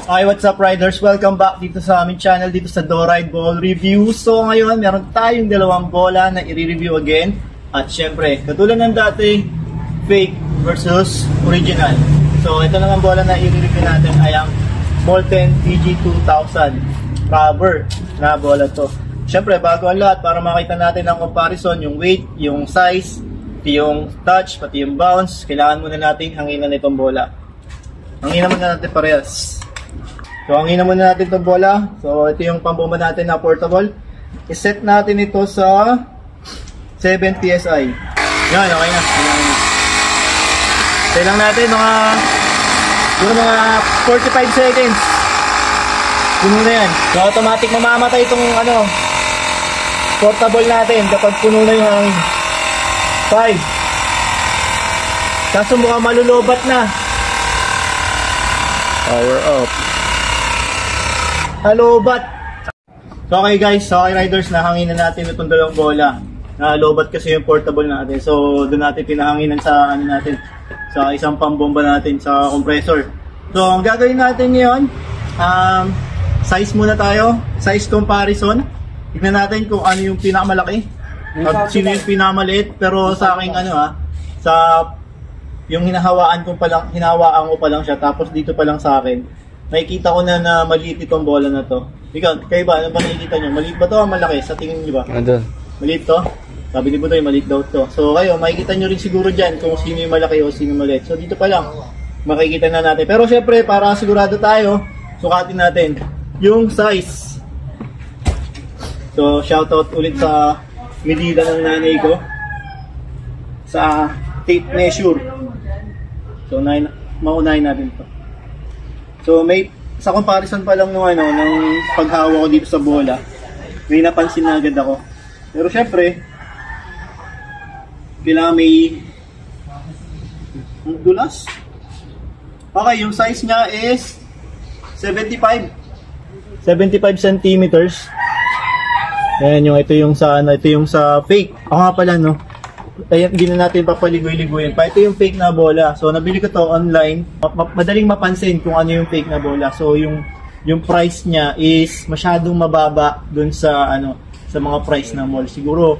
Hi, what's up riders? Welcome back dito sa aming channel, dito sa Do-Ride Ball Review. So ngayon, meron tayong dalawang bola na i-review again. At syempre, katulad ng dati, fake versus original. So ito naman bola na i-review natin ay ang Molten VG2000 rubber na bola to. Syempre, bago ang lahat, para makita natin ang comparison, yung weight, yung size, yung touch, pati yung bounce, kailangan muna natin hanginan itong bola. Hanginan muna natin parehas. So, hanginan muna natin itong bola. So, ito yung pambomba natin na portable. I-set natin ito sa 7 PSI. Yan, okay na. Stay lang natin mga 45 seconds. Puno na yan. So, automatic mamamatay itong portable natin kapag puno na yung hangin. 5. Kaso mukhang malulobat na. Power up. Lobat. So okay guys, so okay riders, nahangin na natin itong dalawang bola. Lobat kasi yung portable natin. So doon natin pinahanginan sa natin, sa isang pambomba natin sa compressor. So ang gagawin natin ngayon, size muna tayo, size comparison. Tignan natin kung ano yung pinakamalaki at sino yung pinakamaliit. Pero sa akin sa yung hinahawaan ko pa lang siya, tapos dito pa lang sa akin. Nakikita ko na maliit itong bola na to. Ikaw, kayo ba? Ano ba nakikita nyo? Maliit ba to o malaki? Sa tingin nyo ba? Andun. Maliit to? Sabi ni Butoy, maliit daw to. So kayo, makikita nyo rin siguro dyan kung sino yung malaki o sino yung maliit. So dito pa lang, makikita na natin. Pero syempre, para sigurado tayo, sukatin natin yung size. So shoutout ulit sa medida ng nanay ko sa tape measure. So maunahin natin to. So may sa comparison pa lang ng paghawa ko dito sa bola, may napansin na agad ako. Pero syempre, kailangan may dulas. Okay, yung size niya is 75 centimeters. Ayan yung ito yung sa fake. Ako nga pala ayan, hindi na natin papaligoy-ligoyin pa. Ito yung fake na bola. So, nabili ko to online. Madaling mapansin kung ano yung fake na bola. So, yung price niya is masyadong mababa dun sa mga price ng mall. Siguro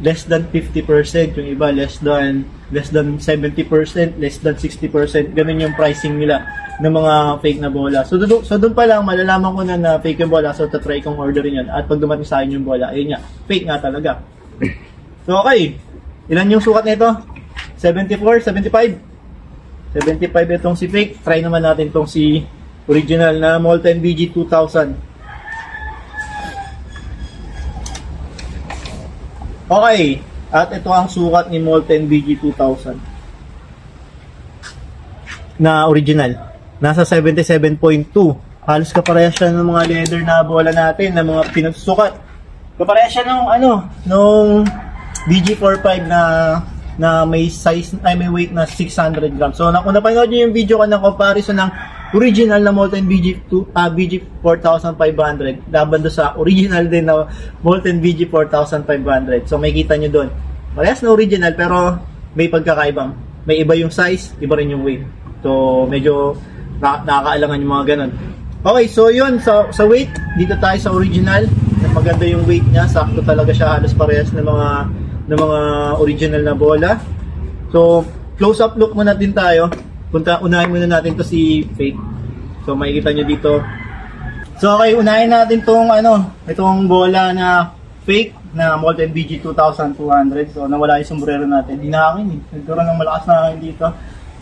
less than 50%, yung iba less than 70%, less than 60%. Ganun yung pricing nila ng mga fake na bola. So, doon pa lang malalaman ko na fake yung bola. So, try kong orderin yun. At pag dumating sa akin yung bola, ayun nga, fake nga talaga. So, okay. Ilan yung sukat nito? 74, 75. 75 itong si fake. Try naman natin itong si original na Molten VG2000. Okay. At ito ang sukat ni Molten VG2000 na original. Nasa 77.2. Halos kaparehas siya ng mga leather na bola natin, na mga pinagsukat. Kaparehas siya nung VG45 na may size, may weight na 600 grams. So kung napanood niyo yung video ko ng comparison ng original na Molten VG4500 laban do sa original din na Molten VG4500. So may kita niyo doon. Parehas na original pero may pagkakaibang. May iba yung size, iba rin yung weight. So medyo nakakaalangan yung mga ganun. Okay, so yun, sa weight, dito tayo sa original. Maganda yung weight niya, sakto talaga siya, halos parehas ng mga original na bola. So, close up look muna din tayo. Unahin muna natin to si fake. So, makikita nyo dito. So, okay, unahin natin itong bola na fake na Molten VG2200. So, nawala yung sombrero natin. Hindi na akin nagkaroon ng malakas na hangin dito.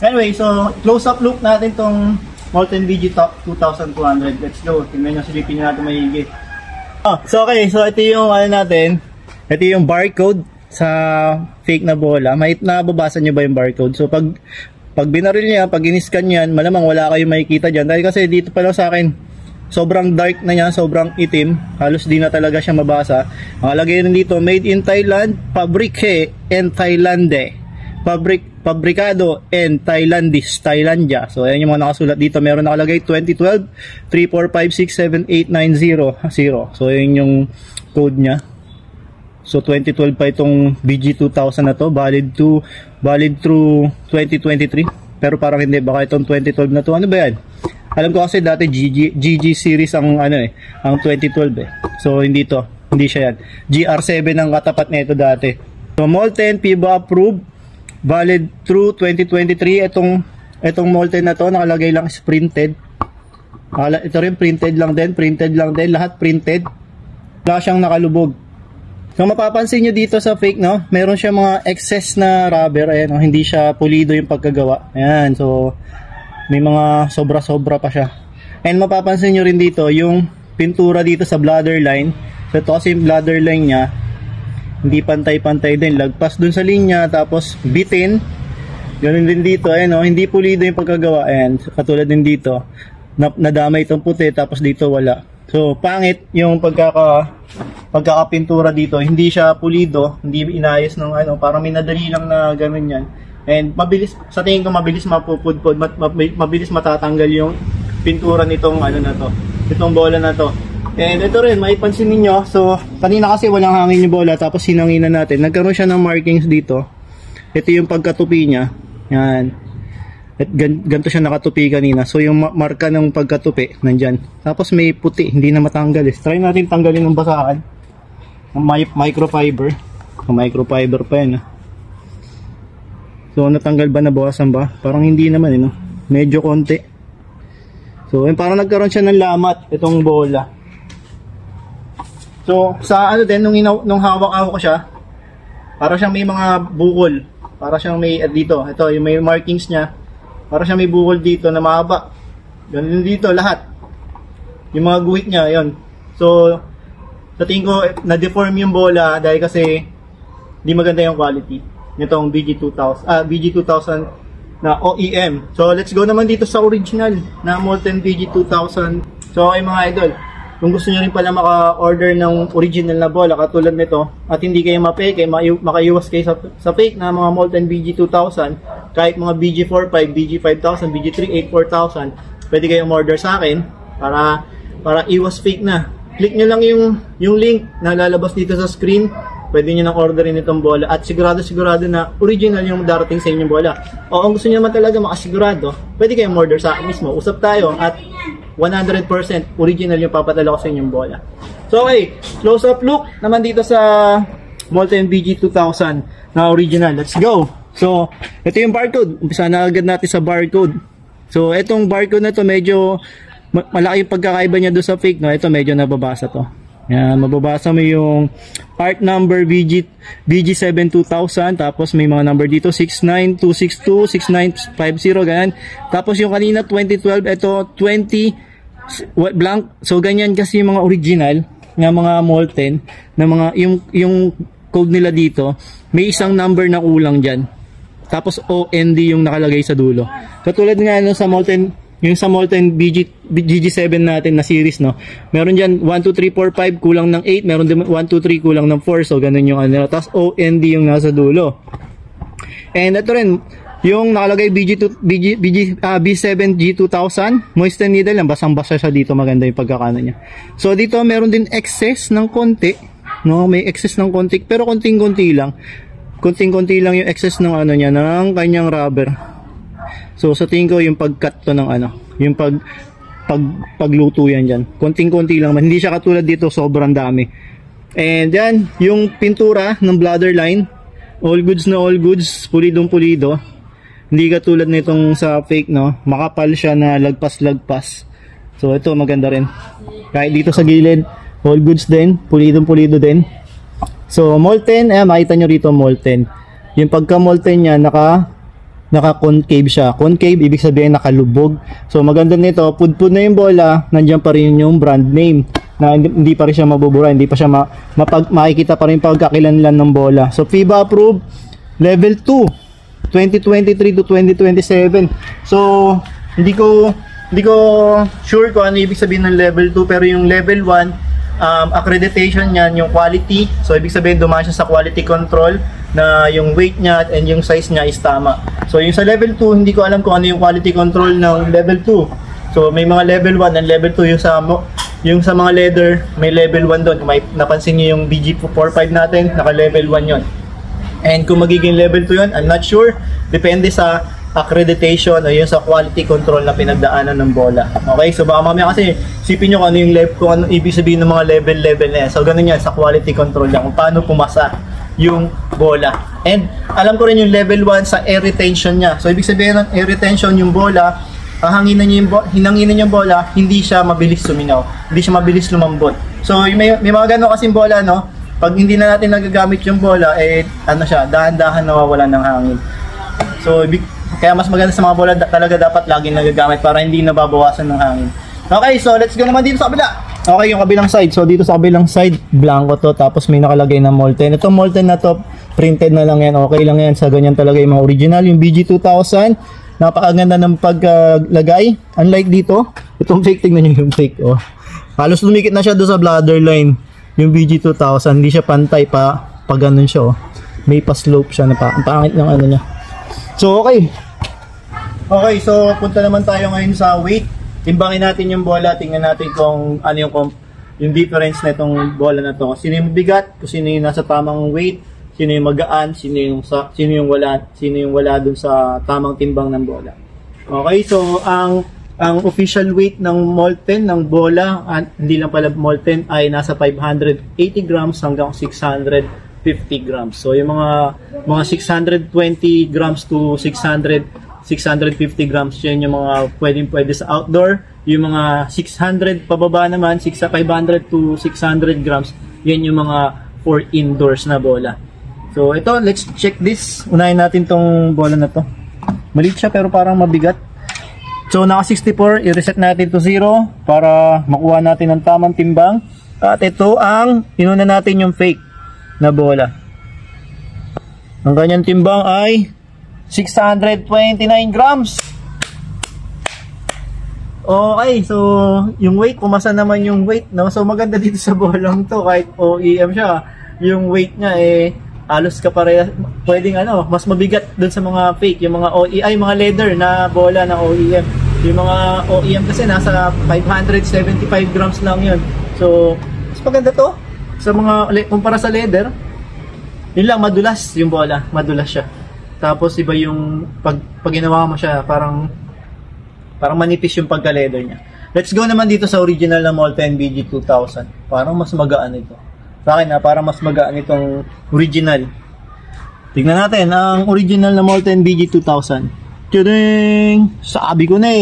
Anyway, so, close up look natin itong Molten VG2200. Let's go. Tingnan nyo, silipin nyo natin mahigit. So, okay. So, ito yung natin. Ito yung barcode sa fake na bola. Nababasa nyo ba yung barcode? So pag binaril niya, pag in-scan yan, malamang wala kayong makikita dyan. Dahil kasi dito pa lang sa akin, sobrang dark na niya, sobrang itim. Halos di na talaga siya mabasa. Ang lagay rin dito, made in Thailand, fabrique en Thailande. Fabricado en Thailandis, Thailandia. So ayan yung mga nakasulat dito. Meron nakalagay 2012 345678900. So ayan yung code niya. So 2012 pa itong VG2000 na to, valid through 2023. Pero parang hindi, baka itong 2012 na to. Ano ba yan? Alam ko kasi dati GG series ang ano eh, ang 2012 eh. So hindi to, hindi siya yan. GR7 ang katapat nito dati. So Molten FIBA approved, valid through 2023. Itong Molten na to nakalagay lang is printed. Ito rin printed lang din, lahat printed. Wala siyang nakalubog. So mapapansin nyo dito sa fake, no, meron siya mga excess na rubber, ayan, no? Hindi siya pulido yung pagkagawa. Ayan, so may mga sobra-sobra pa siya. And mapapansin nyo rin dito yung pintura dito sa bladder line. So ito kasi yung bladder line nya, hindi pantay-pantay din, lagpas dun sa linya, tapos bitin. Ganun din dito, ayan, no? Hindi pulido yung pagkagawa. Ayan, katulad din dito, nadamay itong puti, tapos dito wala. So pangit yung pagkakapintura dito, hindi siya pulido, hindi inayos ng ano, parang minadali lang na ganun yan. And mabilis, sa tingin ko mabilis mapupudpod, mabilis matatanggal yung pintura nitong ano na to, itong bola na to. And ito rin, maipansin niyo, so kanina kasi walang hangin yung bola, tapos hinanginan natin, nagkaroon siya ng markings dito. Ito yung pagkatupi niya, yan. At ganito siya nakatupi kanina. So yung marka ng pagkatupi nandyan. Tapos may puti, hindi na matanggal eh. Try natin tanggalin ng basahan. Microfiber. Microfiber pa yan. So natanggal ba, nabawasan ba? Parang hindi naman eh, no? Medyo konti. So parang nagkaroon siya ng lamat itong bola. So sa ano din, nung hawak-hawak ko siya, para siyang may mga bukol. Para siyang may dito, ito yung may markings niya. Para siya may bukol dito na mahaba. Ganun dito lahat. Yung mga guhit niya, yon. So sa tingin ko na-deform yung bola dahil kasi hindi maganda yung quality nitong BG2000 na OEM. So let's go naman dito sa original na Molten BG2000. So ay mga idol, kung gusto niyo rin pala maka-order ng original na bola katulad nito at hindi kayo mapeke, makaiwas kayo sa fake na mga Molten BG2000, kahit mga BG45, BG5000, BG38, 4000, pwede kayong order sa akin para iwas fake na. Click nyo lang yung link na lalabas dito sa screen. Pwede nyo nang orderin itong bola at sigurado na original yung darating sa inyong bola. O kung gusto nyo naman talaga makasigurado, pwede kayong order sa akin mismo. Usap tayo at 100% original yung papadala ko sa inyong bola. So okay, close up look naman dito sa Molten BG2000 na original. Let's go! So ito yung barcode. Umpisa na agad natin sa barcode. So itong barcode na to medyo malaki yung pagkakaiba niya doon sa fake, no? Ito medyo nababasa to. Yan, mababasa mo yung part number BG7 2000, tapos may mga number dito 69262, 6950, ganyan. Tapos yung kanina 2012, ito 20 blank. So ganyan kasi yung mga original na mga Molten na mga yung code nila dito, may isang number na kulang diyan. Tapos OND yung nakalagay sa dulo. Katulad nga no sa Molten, yung sa Molten BG7 natin na series, no, meron dyan 1, 2, 3, 4, 5 kulang ng 8, meron din 1, 2, 3 kulang ng 4, so ganun yung ano, tapos OND yung nasa dulo. And ito rin yung nakalagay B7G2000 moisten needle lang, basang-basa siya dito, maganda yung pagkakano niya. So dito meron din excess ng konti, no, may excess ng konti pero konting-konti lang yung excess ng ano niya, ng kanyang rubber. So sa tingin ko yung pag-cut to ng ano, yung pagluto yan dyan, konting-konti lang, hindi siya katulad dito sobrang dami. And yan yung pintura ng bladder line, all goods na all goods, pulidong pulido, hindi katulad nitong sa fake, no, makapal siya na lagpas. So ito maganda rin, kahit dito sa gilid all goods din, pulidong pulido din. So Molten, makita nyo rito Molten, yung pagka Molten nya naka-concave siya. Concave, ibig sabihin nakalubog. So maganda nito, pudpud na yung bola, nandiyan pa rin yung brand name na hindi pa rin siya mabubura, hindi pa siya makikita pa rin pagkakilanlan ng bola. So FIBA approved, level 2, 2023 to 2027. So hindi ko sure kung ano ibig sabihin ng level 2, pero yung level 1, accreditation niyan, yung quality. So ibig sabihin dumaan siya sa quality control na yung weight niya and yung size niya is tama. So yung sa level 2, hindi ko alam kung ano yung quality control ng level 2. So may mga level 1 and level 2 yung sa mga leather, may level 1 doon. Kung may napansin niyo yung BG45 natin, naka level 1 yon. And kung magiging level 2 yun, I'm not sure. Depende sa accreditation o yung sa quality control na pinagdaanan ng bola. Okay, so baka mamaya kasi isipin nyo kung ano yung kung ano ibig sabihin ng mga level na yan. So ganun yan, sa quality control yan, kung paano pumasa yung bola. And alam ko rin yung level 1 sa air retention niya. So ibig sabihin ng air retention, yung bola, hanginan niyo yung bola, hindi siya mabilis sumingaw, hindi siya mabilis lumambot. So may mga ganun kasing bola, no? Pag hindi na natin nagagamit yung bola, ano siya, dahan-dahan nawawalan ng hangin. So kaya mas maganda sa mga bola talaga dapat laging nagagamit para hindi nababawasan ng hangin. Okay, so let's go naman dito sa kabila. Okay, yung kabilang side. So dito sa kabilang side, blanco to, tapos may nakalagay na Molten. Itong Molten na to, printed na lang yan. Okay lang yan, sa ganyan talaga yung mga original. Yung BG2000, napakaganda ng paglagay. Unlike dito, itong fake, tingnan nyo yung fake. Oh. Halos lumikit na siya doon sa bladder line. Yung BG2000, hindi siya pantay pa ganun siya. Oh. May pa-slope siya, ang pangit ng ano niya. So okay. Okay, so punta naman tayo ngayon sa weight. Timbangin natin yung bola, tingnan natin kung ano yung difference na itong bola na to. Sino yung bigat, kung sino yung nasa tamang weight, sino yung magaan, sino yung wala dun sa tamang timbang ng bola. Okay, so ang official weight ng Molten ng bola, hindi lang pala Molten, ay nasa 580 grams hanggang 650 grams. So yung mga 620 grams to 650 grams, yan yung mga pwede sa outdoor. Yung mga 600 pababa naman, 500 to 600 grams, yan yung mga for indoors na bola. So ito, let's check this. Unahin natin tong bola na to. Maliit siya pero parang mabigat. So naka 64, i-reset natin to 0 para makuha natin ang tamang timbang. At ito ang inuna natin yung fake na bola. Ang kanyang timbang ay 629 grams. Okay, so yung weight, pumasa naman yung weight, no? So maganda dito sa bolang to, kahit OEM siya, yung weight niya halos kapareha, pwedeng mas mabigat dun sa mga fake, yung mga OEM, mga leather na bola ng OEM. Yung mga OEM kasi nasa 575 grams lang yun. So, mas maganda to sa mga, kumpara sa leather, yun lang, madulas yung bola, madulas siya. Tapos iba yung pag ginawa mo siya, parang manipis yung pagka-leather niya. Let's go naman dito sa original na Molten BG2000. Parang mas magaan ito. Sa akin parang mas magaan itong original. Tignan natin ang original na Molten BG2000. Tuding! Sabi ko na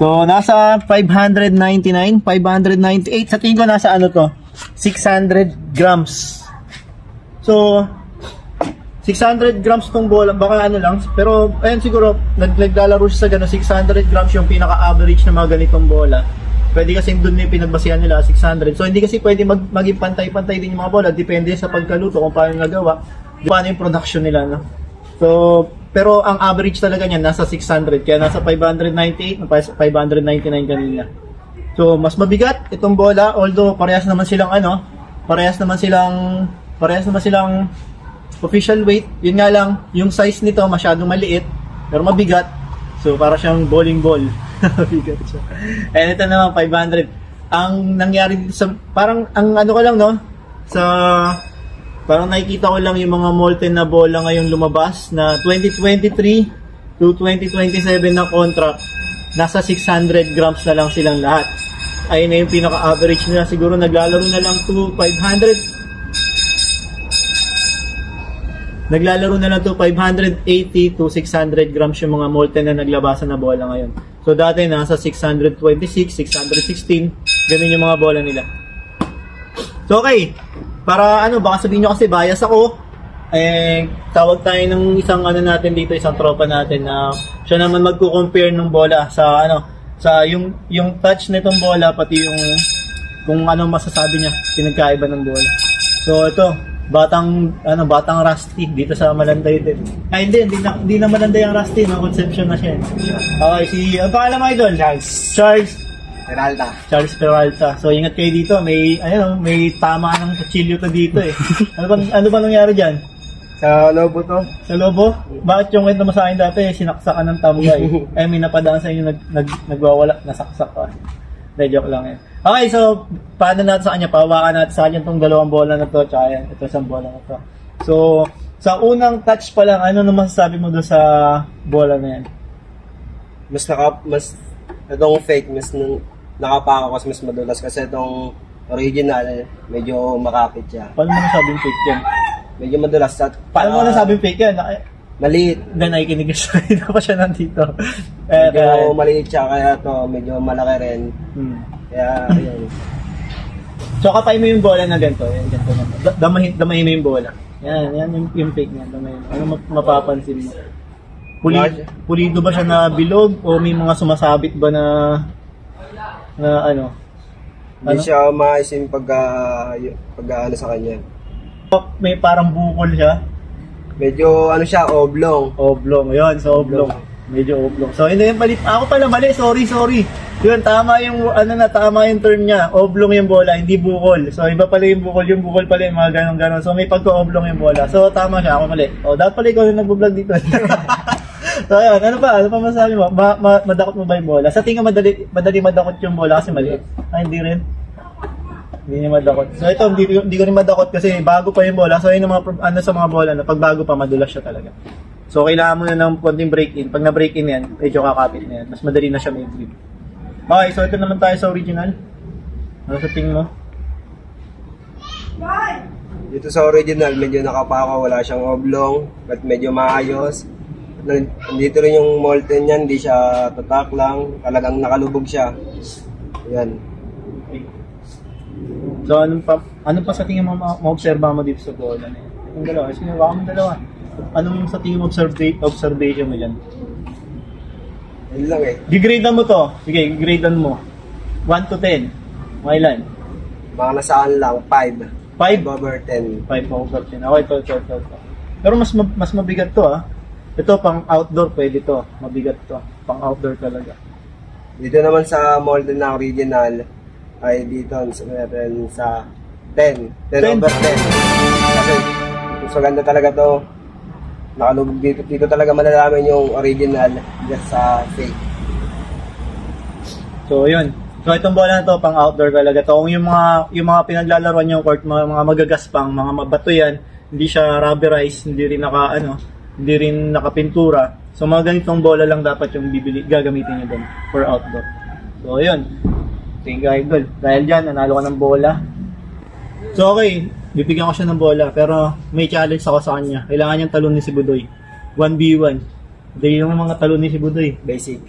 So nasa 599, 598. Sa tingin ko nasa 600 grams. So 600 grams tong bola, baka lang, pero ayun siguro naglalaro siya sa gano'n, 600 grams yung pinaka-average na mga ganitong bola. Pwede kasi doon yung pinagbasihan nila, 600. So hindi kasi pwede maging pantay-pantay din yung mga bola, depende sa pagkaluto kung paano nagawa, paano yung production nila, no? So, pero ang average talaga niyan nasa 600, kaya nasa 598, 599 kanina. So, mas mabigat itong bola, although parehas naman silang official weight. Yun nga lang, yung size nito masyadong maliit, pero mabigat. So, para siyang bowling ball. Mabigat siya. And ito naman, 500. Ang nangyari dito sa, parang, parang nakikita ko lang yung mga Molten na bola ngayon lumabas na 2023 to 2027 na contract. Nasa 600 grams na lang silang lahat. Ayun na yung pinaka-average nila. Siguro naglalaro na lang to 500. Naglalaro na lang to 580 to 600 grams yung mga Molten na naglabasan na bola ngayon. So dati nasa 626, 616, ganun yung mga bola nila. So okay, para baka sabihin nyo kasi bias ako, tawag tayo ng isang natin dito, isang tropa natin na siya naman magko-compare ng bola sa sa yung touch nitong bola, pati yung kung masasabi niya pinagkaiba ng bola. So ito, batang Rusty dito sa Malanday din. Ay hindi na Malanday ang Rusty, no, Conception na siya. Okay, ang pangalan mo idol? Charles Peralta. So ingat kayo dito, may tama ng kutsilyo to dito Ano ba nangyari diyan? Sa lobo to. Sa lobo? Bakit yung kwento mo sa akin dati, sinaksakan ng tambay? May napadaan sa inyo nagwawala, nasaksak ka. Joke lang yan. Okay, so paano natin sa kanya? Pawakan natin sa kanya itong dalawang bola na to, tsaka yan, ito isang bola na to. So Sa unang touch pa lang, ano naman masasabi mo doon sa bola na yan? Mas itong fake, nakapako kasi mas madulas kasi itong original, medyo makapit siya. Paano mo nasabing fake yan? Medyo madulas. Paano mo nasabing fake yan? Maliit. Then nakikinig siya, hindi pa siya nandito. Medyo maliit siya, kaya to medyo malaki rin. Kaya, ayun. So kapay mo yung bola na ganito, yan, ganito naman. Damahin mo yung bola. Yan yung fake niya. Damahin mo. Ano mapapansin mo? Pulido ba siya na bilog o may mga sumasabit ba na ano? Hindi siya maisin pag ano sa kanya. May parang bukol siya. Medyo ano siya, oblong. Oblong, yun. So oblong. Medyo oblong. So hindi yung mali. Ako pala mali. Sorry. Yun, tama yung tama yung turn niya. Oblong yung bola, hindi bukol. So iba pala yung bukol pala yung mga ganon. So may pagka-oblong yung bola. So tama siya, ako mali. Dapat pala ikaw yung nag-vlog dito. So ayun, ano pa masasabi mo? Madakot mo ba yung bola? Sa tingin madali madakot yung bola kasi maliit. Hindi rin. Hindi niya madakot. So ito, hindi ko rin madakot kasi bago pa yung bola. So yun yung mga sa mga bola na pag bago pa madulas siya talaga. So kailangan mo na ng konting break-in. Pag na-break-in yan, medyo kakapit na yan. Mas madali na siya may grip. Okay, so ito naman tayo sa original. Ano sa tingin mo? Dito sa original, medyo nakapako, wala siyang oblong, at medyo maayos. Dito rin yung molten niyan, hindi siya tatak lang, talagang nakalubog siya. Yan. Okay. So anong pa sa tingin mo maobserba mo dito sa bola na yan? Yung dalawa, sige, baka mo dalawa. Anong sa tingin mo observation mo dyan? Yun lang eh. Gigradean mo to. Sige, gigradean mo. 1 to 10. Mailan? Mga nasaan lang, 5. 5 over 10. 5 over 10. Okay, ito. Pero mas mabigat to ah. Ito pang outdoor, pwede to. Mabigat to. Pang outdoor talaga. Dito naman sa molten na original, ay dito sa 10. 10 over 10. Kasi so ganda talaga to. Nakalubog dito talaga malalaman yung original just sa fake. So yun. So itong bola na to pang outdoor talaga to. Kung yung mga pinaglalaruan yung court, mga magagaspang, mga mabato yan, hindi siya rubberized, hindi rin nakapintura. So mga ganitong bola lang dapat yung gagamitin niyo doon for outdoor. So yun. Thank you, Idol. Dahil dyan, nanalo ka ng bola. So okay, bibigyan ko siya ng bola, pero may challenge ako sa kanya. Kailangan niyang talunin si Budoy. 1v1. Hindi yung mga talon ni si Budoy. Basic.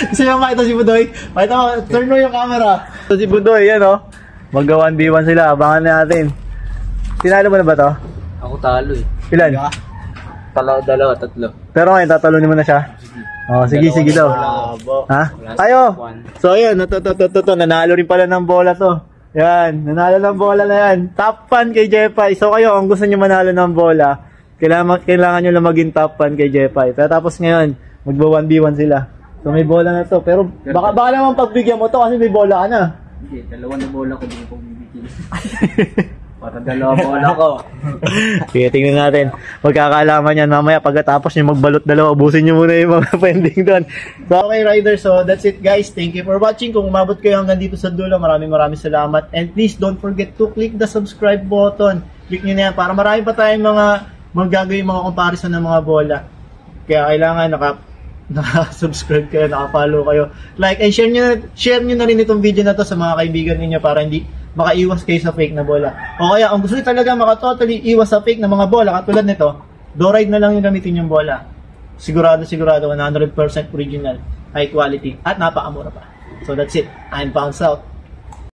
Gusto niyo makita si Budoy? Makita mo, turn mo yung camera. So si Budoy, yan o. Magga 1v1 sila, abangan natin. Tinalo mo na ba to? Ako talo eh. Ilan? Dalawa, tatlo. Pero ngayon, tatalunin mo na siya? Sige daw. Ha? Tayo! So yun, nanalo rin pala ng bola to. Yan, nanalo ng bola na yan. Top fan kay Jepay. So kayo, kung gusto nyo manalo ng bola, kailangan nyo lang maging top fan kay Jepay. Pero tapos ngayon, magba 1v1 sila. So may bola na to. Pero baka naman pagbigyan mo to kasi may bola ka na. Hindi, dalawa na bola ko din ko bibigyan. Para dalawa bola ko. Sige, tingnan natin. Magkakaalaman yan mamaya pagkatapos nyo magbalot dalawa. Ubusin nyo muna yung mga pending doon. So okay, Riders. So that's it, guys. Thank you for watching. Kung umabot kayo hanggang dito sa dulo, maraming salamat. And please don't forget to click the subscribe button. Click nyo na yan para marami pa tayong mga magagawin mga comparison ng mga bola. Kaya kailangan naka-subscribe kayo, naka-follow kayo. Like and share nyo na rin itong video na to sa mga kaibigan niyo para hindi makaiwas kayo sa fake na bola. O kaya, kung gusto nyo talaga makatotally iwas sa fake na mga bola, katulad nito, do-ride na lang yung gamitin yung bola. Sigurado, 100% original, high quality, at napakamura pa. So that's it. I'm Bounce Out.